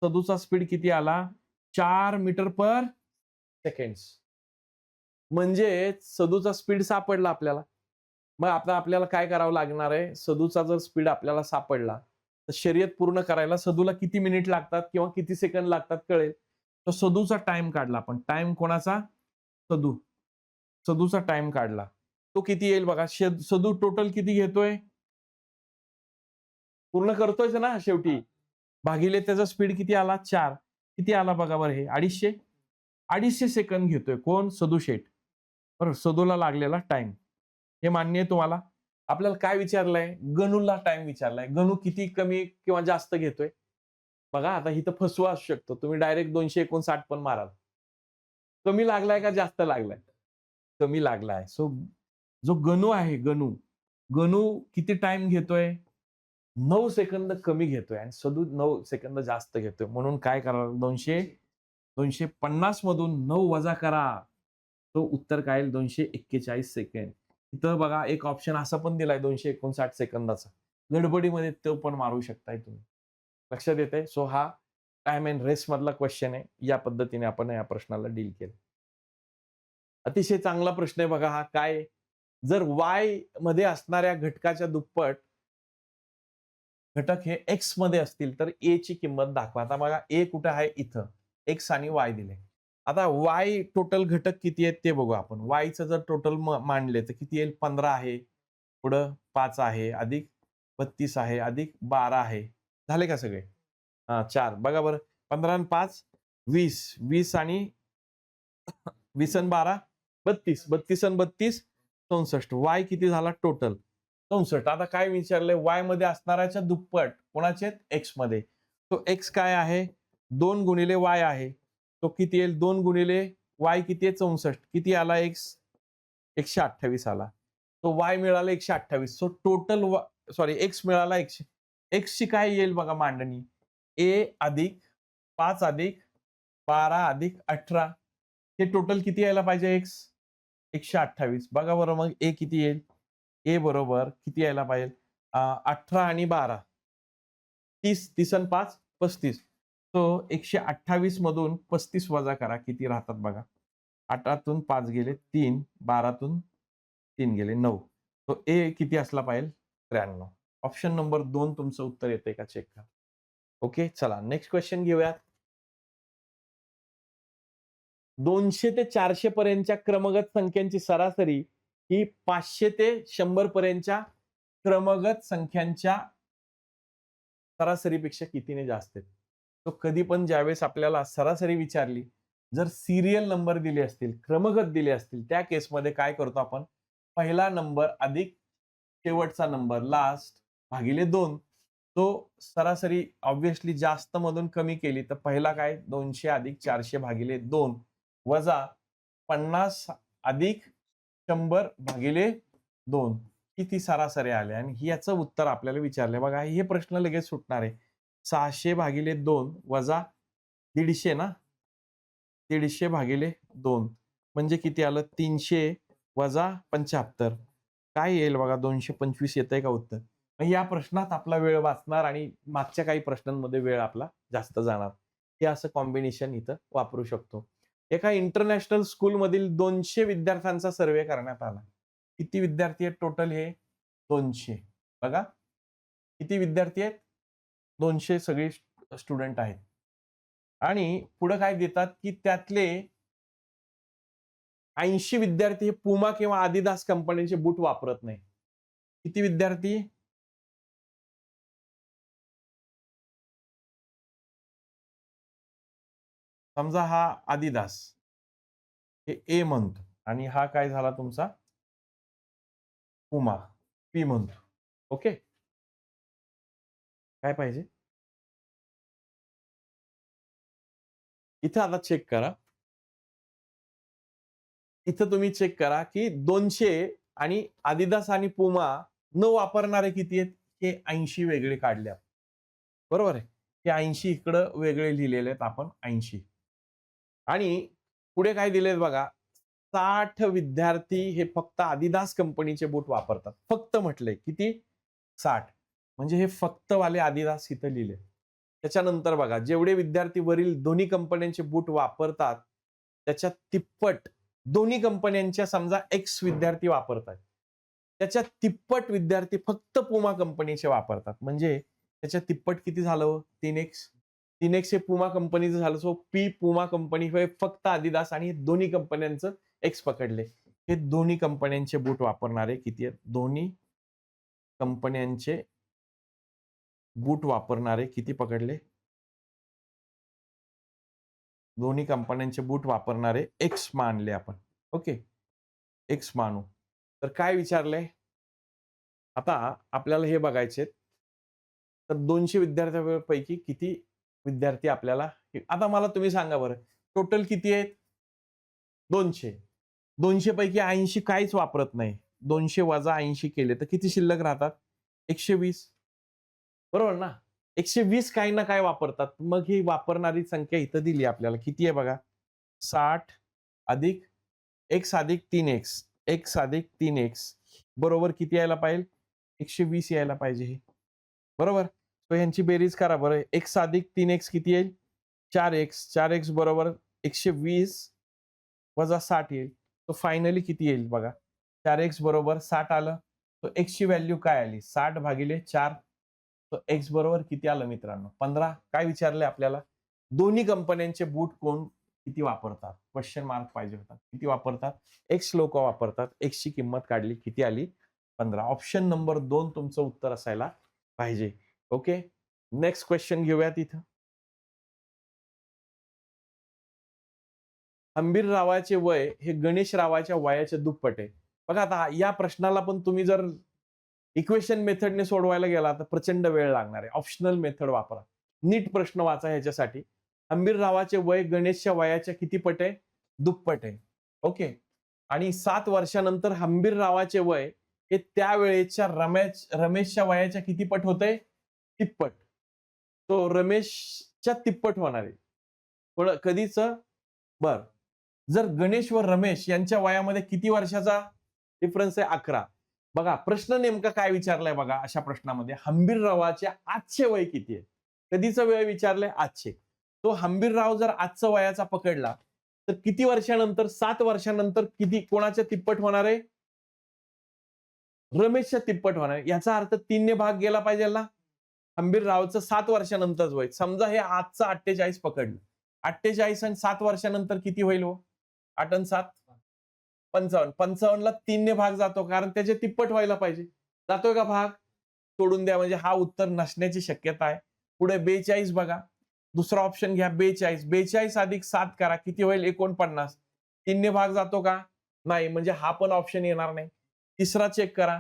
सदूचा स्पीड किती आला? 4 मीटर पर सेकंड्स. म्हणजे सदूचा स्पीड सापडला आपल्याला. मग आता आपल्याला काय करावं लागणार आहे? सदूचा जर स्पीड आपल्याला सापडला, तर शर्यत पूर्ण करायला सदूला किती मिनिट लागतात किंवा किती सेकंद लागतात कळेल. तर सदूचा टाइम काढला आपण. टाइम कोणाचा? सदू. सदूचा टाइम काढला. तो किती येईल बघा. सदू टोटल किती घेतोय? पूर्ण करतोयच ना शेवटी. भागिले त्याचा स्पीड किती आला? 4. किती आला बघा बरं हे? 250. 250 सेकंद घेतोय. कोण? सदू शेठ. बरोबर. सदूला लागलेला टाइम. हे मान्य आहे तुम्हाला? आपल्याला काय विचारलंय? गणूला टाइम विचारलाय. गणू किती कमी किंवा जास्त घेतोय? बघा आता इथं फसवा असू शकतो. तुम्ही डायरेक्ट 259 पण माराल. कमी लागलाय का जास्त लागलाय? कमी लागलाय. सो जो गणू आहे गणू, गणू किती टाइम घेतोय? 9 सेकंद कमी घेतोय आणि सदू 9 सेकंद जास्त घेतोय. म्हणून काय करावं? 250 मधून 9 वजा करा. तो उत्तर काय येईल? 241 सेकंद. इथं बघा एक ऑप्शन असा पण दिलाय 259 सेकंदाचा. गडबडीमध्ये तो पण मारू शकताय तुम्ही. लक्षात येतंय? सो हा टाईम अँड रेस मधला क्वेश्चन आहे. या पद्धतीने आपण या प्रश्नाला डील केलं. अतिशय चांगला प्रश्न आहे बघा हा. काय? जर y मध्ये असणाऱ्या घटकाच्या दुप्पट घटक हे x मध्ये असतील, तर a ची किंमत दाखवा. आता बघा a कुठे आहे? इथं. x आणि y दिले. आता y टोटल घटक किती आहेत ते बघू आपण. y चं जर टोटल मांडले तर किती येईल? 15 आहे. पुढं 5 आहे, अधिक 32 आहे, अधिक 12 आहे. झाले का सगळे? हां, 4. बघा बरं. 15 आणि 5 20. 20 आणि 20 आणि 12 32. 32 आणि 32 64. y किती झाला टोटल? 64. आता काय विचारलंय? y मध्ये असणाऱ्याच्या दुप्पट कोणाचे? x मध्ये. तो x काय आहे? 2 गुणिले y आहे. तो किती येईल? 2 गुणिले y किती आहे? 64. किती आला x? 128 आला. तो y मिळाला 128. सो टोटल x मिळाला 100. x ची काय येईल बघा मांडणी? a अधिक 5 अधिक 12 अधिक 18. हे टोटल किती यायला पाहिजे x? 128. बघा बरं मग a किती येईल? a बरोबर किती यायला पाहिजे? 18 आणि 12. 30. 30 आणि 5 35. तो 128 मधून 35 वजा करा. किती राहतात बघा. 8 तून 5 गेले 3, 12 तून 3 गेले 9. तो ए किती असला पाहिजे? 93. ऑप्शन नंबर 2 तुमचं उत्तर येतंय का चेक करा. ओके, चला नेक्स्ट क्वेश्चन घेऊयात. 200 ते 400 पर्यंतच्या क्रमगत संख्यांची सरासरी ही 500 ते 100 पर्यंतच्या क्रमगत संख्यांच्या सरासरीपेक्षा कितीने जास्त आहे? तो कधी पण ज्यावेळेस आपल्याला सरासरी विचारली, जर सीरियल नंबर दिले असतील, क्रमगत दिले असतील, त्या केसमध्ये काय करतो आपण? पहिला नंबर अधिक शेवटचा नंबर लास्ट भागिले 2. तो सरासरी ऑब्व्हियसली जास्त मधून कमी केली तर पहिला काय? 200 अधिक 400 भागिले 2 वजा 50 अधिक 100/2 किती सरासरी आले आणि याचं उत्तर आपल्याला विचारलंय बघा. हे प्रश्न लगेच सुटणार आहे. 600/2 वजा 150 ना, 150/2 म्हणजे किती आलं? 300 वजा 75 काय येईल बघा? 225 येतंय का उत्तर? मग या प्रश्नात आपला वेळ वाचणार आणि मागच्या काही प्रश्नांमध्ये वेळ आपला जास्त जाणार. हे असं कॉम्बिनेशन इथं वापरू शकतो. एका इंटरनॅशनल स्कूलमधील 200 विद्यार्थ्यांचा सर्व्हे करण्यात आला. किती विद्यार्थी आहेत टोटल? हे 200. बघा किती विद्यार्थी आहेत? 200 सगळे स्टुडंट आहेत. आणि पुढे काय देतात, की त्यातले 80 विद्यार्थी हे पुमा किंवा आदिदास कंपनीचे बूट वापरत नाही. किती विद्यार्थी? समजा हा आदिदास, हे ए म्हणतो आणि हा काय झाला तुमचा? पुमा, पी म्हणतो. ओके. काय पाहिजे? इथं आता चेक करा. इथं तुम्ही चेक करा, की 200 आणि आदिदास आणि पुमा न वापरणारे किती आहेत? हे 80 वेगळे काढले आपण. बरोबर आहे. हे 80 इकडं वेगळे लिहिलेले आहेत आपण 80. आणि पुढे काय दिलेत बघा, 60 विद्यार्थी हे फक्त आदिदास कंपनीचे बूट वापरतात. फक्त म्हटलंय किती? 60. म्हणजे हे फक्त वाले आदिदास इथं लिहिले. त्याच्यानंतर बघा, जेवढे विद्यार्थी वरील दोन्ही कंपन्यांचे बूट वापरतात, त्याच्या तिप्पट दोन्ही कंपन्यांच्या समजा X विद्यार्थी वापरतात. त्याच्या तिप्पट विद्यार्थी फक्त पुमा कंपनीचे वापरतात. म्हणजे त्याच्या तिप्पट किती झालं हो? 3x. 3x हे पुमा कंपनीचं झालं. सो पी पुमा कंपनी हे फक्त आदिदास आणि दोन्ही कंपन्यांचं X पकडले. हे दोन्ही कंपन्यांचे बूट वापरणारे किती आहेत? दोन्ही कंपन्यांचे बूट वापरणारे किती पकडले? दोन्ही कंपन्यांचे बूट वापरणारे X मानले आपण. ओके. X मानू. तर काय विचारलंय? आता आपल्याला हे बघायचे तर 200 विद्यार्थ्यांपैकी किती विद्यार्थी आपल्याला आता मला तुम्ही सांगा बरं टोटल किती आहेत? 200. 200 पैकी 80 काहीच वापरत नाही. 200 वजा 80 केले तर किती शिल्लक राहतात? 120. बरोबर ना? 120 काही ना काय वापरतात. मग ही वापरणारी संख्या इथं दिली आपल्याला. किती आहे बघा? 60 अधिक x अधिक 3x. x अधिक 3x बरोबर किती यायला पाहिजे? 120 यायला पाहिजे हे. बरोबर? तर ह्यांची बेरीज करा बरं. x अधिक 3x किती येईल? 4x. 4x बरोबर 120 वजा 60 येईल. तर फायनली किती येईल बघा? 4x बरोबर 60 आलं. तर x ची व्हॅल्यू काय आली? 60/4. तर x बरोबर किती आलं मित्रांनो? 15. काय विचारलंय आपल्याला? दोन्ही कंपन्यांचे बूट कोण किती वापरतात? क्वेश्चन मार्क पाहिजे होता. किती वापरतात? X लोकं वापरतात. X ची किंमत काढली. किती आली? 15. ऑप्शन नंबर 2 तुमचं उत्तर असायला पाहिजे. ओके. नेक्स्ट क्वेश्चन घेऊयात इथं. हंबीररावाचे वय हे गणेशरावाच्या वयाच्या दुप्पट आहे. बघा आता या प्रश्नाला पण तुम्ही जर इक्वेशन मेथडने सोडवायला गेला तर प्रचंड वेळ लागणार आहे. ऑप्शनल मेथड वापरा. नीट प्रश्न वाचा ह्याच्यासाठी. हंबीररावाचे वय गणेशच्या वयाच्या किती पट आहे? दुप्पट आहे. ओके. आणि 7 वर्षानंतर हंबीररावाचे वय हे त्यावेळेच्या रमेशच्या वयाच्या किती पट होतंय? तिप्पट. तो रमेशच्या तिप्पट होणार आहे. पण कधीच? बर. जर गणेश व रमेश यांच्या वयामध्ये किती वर्षाचा डिफरन्स आहे? 11. बघा प्रश्न नेमका काय विचारलाय बघा अशा प्रश्नामध्ये हंबीररावाचे आजचे वय किती आहे? कधीचं वय विचारलंय? आजचे. तो हंबीरराव जर आजचा वयाचा पकडला तर किती वर्षानंतर? 7 वर्षानंतर किती कोणाच्या तिप्पट होणार आहे? रमेशच्या तिप्पट होणार आहे. याचा अर्थ 3 ने भाग गेला पाहिजे ना? हंबीररावचं 7 वर्षानंतरच वय. समजा हे आजचं 48 पकडलं. 48 आणि 7 वर्षानंतर किती होईल हो? 8 आणि 7 55. 55 ला 3 ने भाग जातो कारण त्याचे तिप्पट व्हायला पाहिजे. जातोय का भाग? सोडून द्या म्हणजे हा उत्तर नसण्याची शक्यता आहे. पुढे 42 बघा. दुसरा ऑप्शन घ्या 42. 42 अधिक 7 करा किती होईल? 49. 3 ने भाग जातो का? नाही म्हणजे हा पण ऑप्शन येणार नाही. तिसरा चेक करा.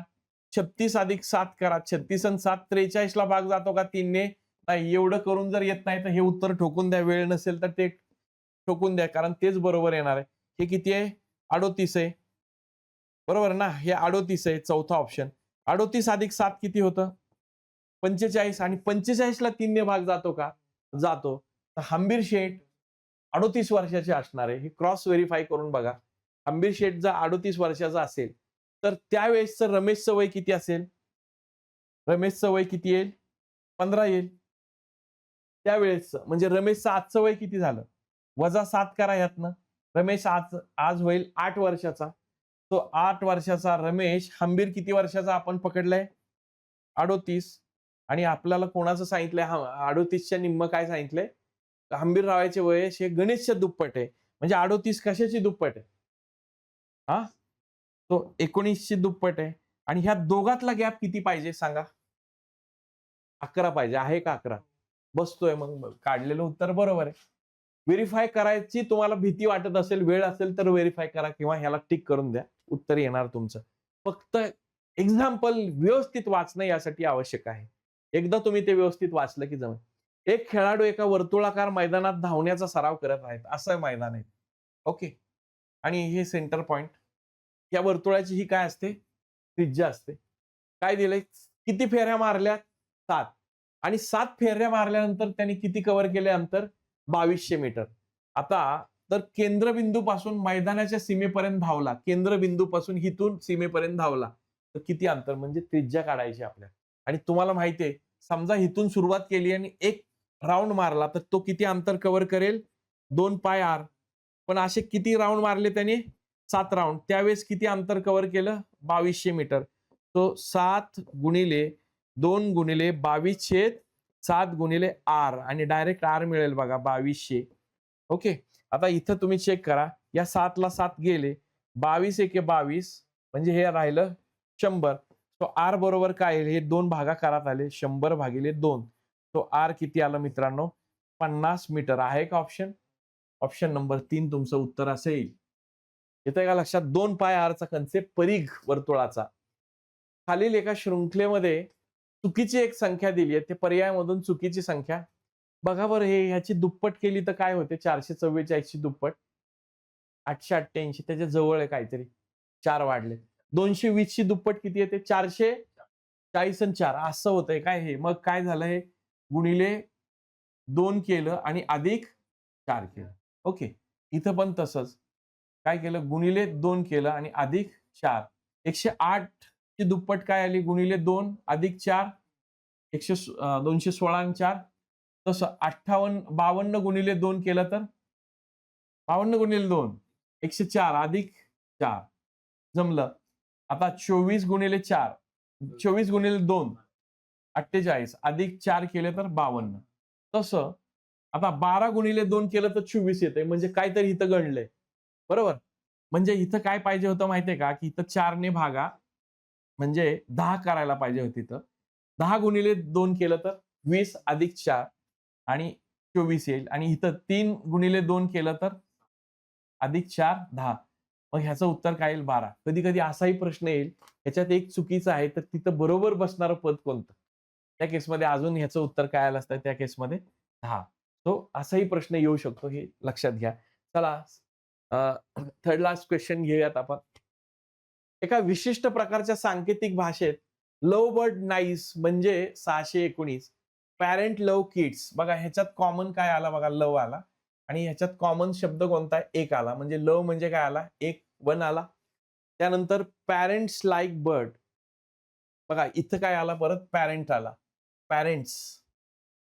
36 अधिक 7 करा. 36 आणि 7 43 ला भाग जातो का 3 ने? नाही. एवढं करून जर येत नाही तर हे उत्तर ठोकून द्या. वेळ नसेल तर ते ठोकून द्या कारण तेच बरोबर येणार आहे. हे किती आहे? 38 आहे. बरोबर ना? हे 38 आहे चौथा ऑप्शन. 38 अधिक 7 किती होतं? 45 आणि 45 ला 3 ने भाग जातो का? जातो. तर हंबीर शेठ 38 वर्षाचे असणार आहे. हे क्रॉस व्हेरिफाय करून बघा. हंबीर शेठ जर 38 वर्षाचा असेल, तर त्यावेळेसचं रमेशचं वय किती असेल? रमेशचं वय किती येईल? 15 येईल. त्यावेळेसचं म्हणजे रमेशचं आजचं वय किती झालं? वजा 7 करा ह्यातनं. रमेश आज आज होईल 8 वर्षाचा. तो 8 वर्षाचा रमेश हंबीर किती वर्षाचा आपण पकडलाय? 38 आणि आपल्याला कोणाचं सांगितलंय? 38च्या निम्म काय सांगितलंय? हंबीररावाचे वय हे गणेशच्या दुप्पट आहे. म्हणजे 38 कशाची दुप्पट आहे? हा? तो 19 ची दुप्पट आहे. आणि ह्या दोघातला गॅप किती पाहिजे सांगा? 11 पाहिजे. आहे का 11? बसतोय मग काढलेलं उत्तर बरोबर आहे. व्हेरिफाय करायची तुम्हाला भीती वाटत असेल, वेळ असेल तर व्हेरिफाय करा किंवा ह्याला टिक करून द्या. उत्तर येणार तुमचं. फक्त एक्झाम्पल व्यवस्थित वाचणं यासाठी आवश्यक आहे. एकदा तुम्ही ते व्यवस्थित वाचलं की जमेल. एक खेळाडू एका वर्तुळाकार मैदानात धावण्याचा सराव करत आहेत. असं मैदान आहे. ओके. आणि हे सेंटर पॉइंट. या वर्तुळाची ही काय असते? त्रिज्या असते. काय दिलंय? किती फेऱ्या मारल्या? 7. आणि 7 फेऱ्या मारल्यानंतर त्यांनी किती कव्हर केले अंतर? 2200 मीटर. आता तर केंद्रबिंदूपासून मैदानाच्या सीमेपर्यंत धावला. केंद्रबिंदूपासून इथून सीमेपर्यंत धावला. तर किती अंतर? म्हणजे त्रिज्या काढायची आपल्याला. आणि तुम्हाला माहिती आहे, समजा इथून सुरुवात केली आणि एक राउंड मारला, तर तो किती अंतर कव्हर करेल? 2 पाय आर. पण असे किती राउंड मारले त्याने? 7 राउंड. त्यावेळेस किती अंतर कव्हर केलं? 2200 मीटर. तो 7 गुणिले 2 गुणिले 22/7 गुणिले आर आणि डायरेक्ट आर मिळेल बघा 2200. ओके. आता इथं तुम्ही चेक करा. या 7 ला 7 गेले. 22 एके 22 म्हणजे हे राहिलं 100. तो आर बरोबर काय येईल? हे 2 भागाकारात आले. 100 भागिले 2. तो आर किती आला मित्रांनो? 50 मीटर. आहे का ऑप्शन? ऑप्शन नंबर 3 तुमचं उत्तर असेल. येतंय का लक्षात? 2 पाय आरचा कन्सेप्ट परिघ वर्तुळाचा. खालील एका शृंखलेमध्ये चुकीची एक संख्या दिली आहे. ते पर्यायामधून चुकीची संख्या. बघा बरं हे ह्याची दुप्पट केली तर काय होते? 444 ची दुप्पट. 888 त्याच्या जवळ आहे काहीतरी. 4 वाढले. 220 ची दुप्पट किती येते? 440 आणि 4 असं होतंय काय हे? मग काय झालं हे? गुणिले 2 केलं आणि अधिक 4 केलं. ओके. इथं पण तसंच. काय केलं? गुणिले 2 केलं आणि अधिक 4. 108 ची दुप्पट काय आली? गुणिले 2 अधिक 4 216 आणि 4 तसं 52 गुणिले 2 केलं तर 52 गुणिले 2 104 अधिक 4 जमलं. आता 24 गुणिले 4 24 गुणिले 2 48 अधिक 4 केले तर 52. तसं आता 12 गुणिले 2 केलं तर 24 येतंय म्हणजे काहीतरी इथं गणलंय. बरोबर? म्हणजे इथं काय पाहिजे होतं माहितीये का? की इथं 4 ने भागा म्हणजे 10 करायला पाहिजे होती इथं. 10 गुणिले 2 केलं तर 20 अधिक 4 आणि 24 येईल आणि इथं 3 गुणिले 2 केलं तर अधिक 4 10. मग ह्याचं उत्तर काय येईल? 12. कधी-कधी असाही प्रश्न येईल, ह्याच्यात एक चुकीचं आहे, तर तिथं बरोबर बसणारं पद कोणतं? त्या केसमध्ये अजून ह्याचं उत्तर काय आलं असतं? त्या केसमध्ये 10. तो असाही प्रश्न येऊ शकतो, हे लक्षात घ्या. चला थर्ड लास्ट क्वेश्चन घेऊयात आपण. एका विशिष्ट प्रकारच्या सांकेतिक भाषेत लव्ह बर्ड नाईस म्हणजे 619. Parent love kids. बघा ह्याच्यात कॉमन काय आला बघा? लव्ह आला. आणि ह्याच्यात कॉमन शब्द कोणता आहे? एक आला. म्हणजे लव्ह म्हणजे काय आला? एक, वन आला. त्यानंतर पॅरेंट्स लाईक बर्ड. बघा इथं काय आला परत? पॅरेंट आला. पॅरेंट्स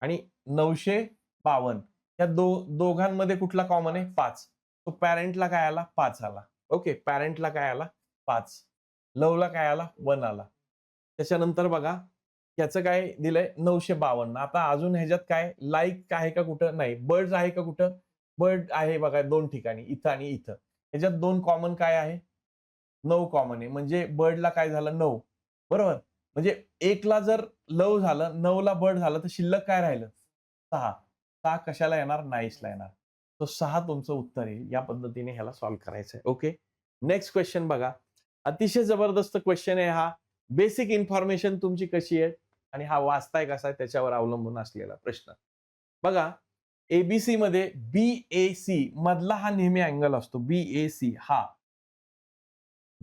आणि 952 या दोघांमध्ये कुठला कॉमन आहे? 5. तो पॅरेंटला काय आला? 5 आला. ओके. पॅरेंटला काय आला? 5. लव्हला काय आला? 1 आला. त्याच्यानंतर बघा याचं काय दिलंय? 952. आता अजून ह्याच्यात काय? लाईक आहे का कुठं? नाही. बर्ड्स आहे का कुठं? बर्ड आहे बघा 2 ठिकाणी, इथं आणि इथं. ह्याच्यात 2 कॉमन काय आहे? 9 कॉमन आहे. म्हणजे बर्डला काय झालं? 9. बरोबर? म्हणजे 1 ला जर लव्ह झालं, 9 ला बर्ड झालं, तर शिल्लक काय राहिलं? 6. 6 कशाला येणार? नाईसला येणार. तो 6 तुमचं उत्तर येईल. या पद्धतीने ह्याला सॉल्व्ह करायचं आहे. ओके. नेक्स्ट क्वेश्चन बघा. अतिशय जबरदस्त क्वेश्चन आहे हा. बेसिक इन्फॉर्मेशन तुमची कशी आहे आणि हा वाचताय कसा आहे त्याच्यावर अवलंबून असलेला प्रश्न. बघा एबीसी मध्ये बीएसी मधला हा नेहमी अँगल असतो. बीएसी हा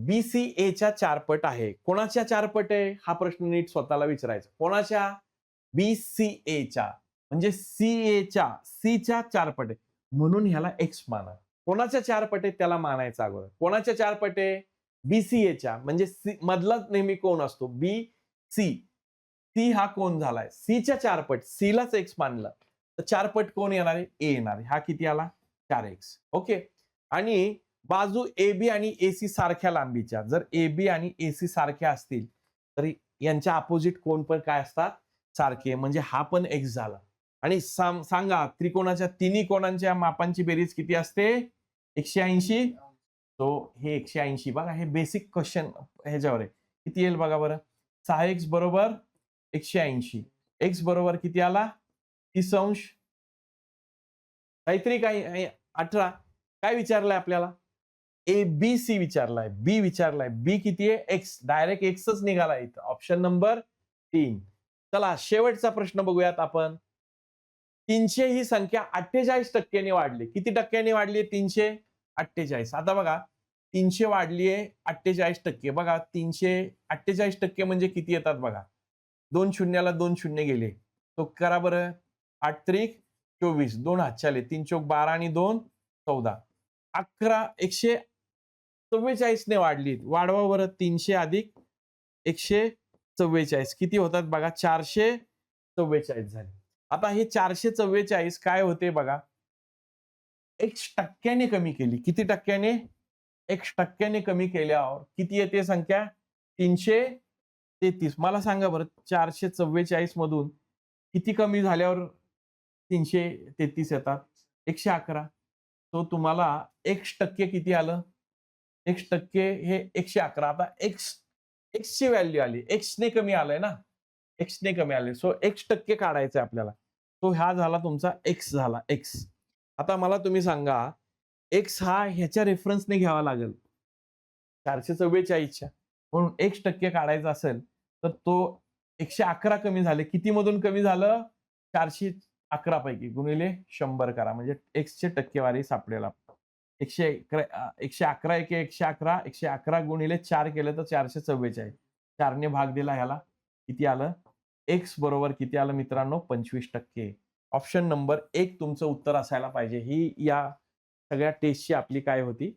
BCAच्या 4 पट आहे. कोणाच्या 4 पट आहे? हा प्रश्न नीट स्वतःला विचारायचा. कोणाच्या? BCAच्या म्हणजे Cच्या 4 पट आहे. म्हणून ह्याला X माना. कोणाच्या 4 पट आहे त्याला मानायचं अगोदर. कोणाच्या 4 पट आहे? BCAच्या म्हणजे मधलाच नेहमी कोण असतो? BC. C हा कोण झालाय? Cच्या 4 पट. Cलाच X मानलं. तर 4 पट कोण येणार आहे? A येणार आहे. हा किती आला? 4x. ओके. आणि बाजू AB आणि AC सारख्या लांबीच्या. जर AB आणि AC सारख्या असतील, तर यांच्या अपोजिट कोण पण काय असतात? सारखे. म्हणजे हा पण X झाला. आणि सांगा त्रिकोणाच्या तिन्ही कोणांच्या मापांची बेरीज किती असते? 180. तो हे 180 बघा हे बेसिक क्वेश्चन ह्याच्यावर आहे. किती येईल बघा बरं? 6x बरोबर 180. x बरोबर किती आला? 30 अंश. काहीतरी काही 18. काय विचारलंय आपल्याला? ABC विचारलाय, B विचारलाय. B किती आहे? X. डायरेक्ट Xच निघाला इथं. Option number 3. चला शेवटचा प्रश्न बघूयात आपण. 300 ही संख्या 48% वाढली. किती टक्क्यांनी वाढली? 348. आता बघा 300 वाढली आहे 48%. बघा 348% म्हणजे किती येतात बघा. 2 शून्याला 2 शून्य गेले. तो करा बरं. 8 त्रिक 24. 2 हातचे आले. 3 चोक 12 आणि 2 14. 11 144 ने वाढली. वाढवा बरं 300 अधिक 144 किती होतात बघा 444 झाले. आता हे 444 काय होते बघा X टक्क्याने कमी केली. किती टक्क्याने? X टक्क्याने कमी केल्यावर किती येते संख्या? 333. मला सांगा बरं 444 मधून किती कमी झाल्यावर 333 येतात? 111. तो तुम्हाला X टक्के किती आलं? X टक्के हे 111. आता X ची व्हॅल्यू आली. X ने कमी आलंय ना? X ने कमी आले. सो X टक्के काढायचे आपल्याला. तो हा झाला तुमचा X झाला X. आता मला तुम्ही सांगा X हा ह्याच्या रेफरन्सने घ्यावा लागेल. 444च्या. म्हणून X टक्के काढायचा असेल तर तो 111 कमी झाले. किती मधून कमी झालं? 411 पैकी गुणिले 100 करा. म्हणजे X ची टक्केवारी सापडेल आपल्याला. 111 एके 111, 111 गुणिले 4 केलं तर 444. 4 ने भाग दिला ह्याला. किती आलं? X बरोबर किती आलं मित्रांनो? 25%. ऑप्शन नंबर 1 तुमचं उत्तर असायला पाहिजे. ही या सगळ्या टेस्टची आपली काय होती?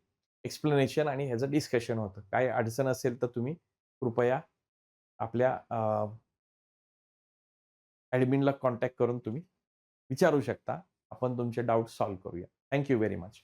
एक्सप्लेनेशन आणि ह्याचं डिस्कशन होतं. काही अडचण असेल तर तुम्ही कृपया आपल्या ॲडमिनला कॉन्टॅक्ट करून तुम्ही विचारू शकता. आपण तुमचे डाउट्स सॉल्व्ह करूया. Thank you very much.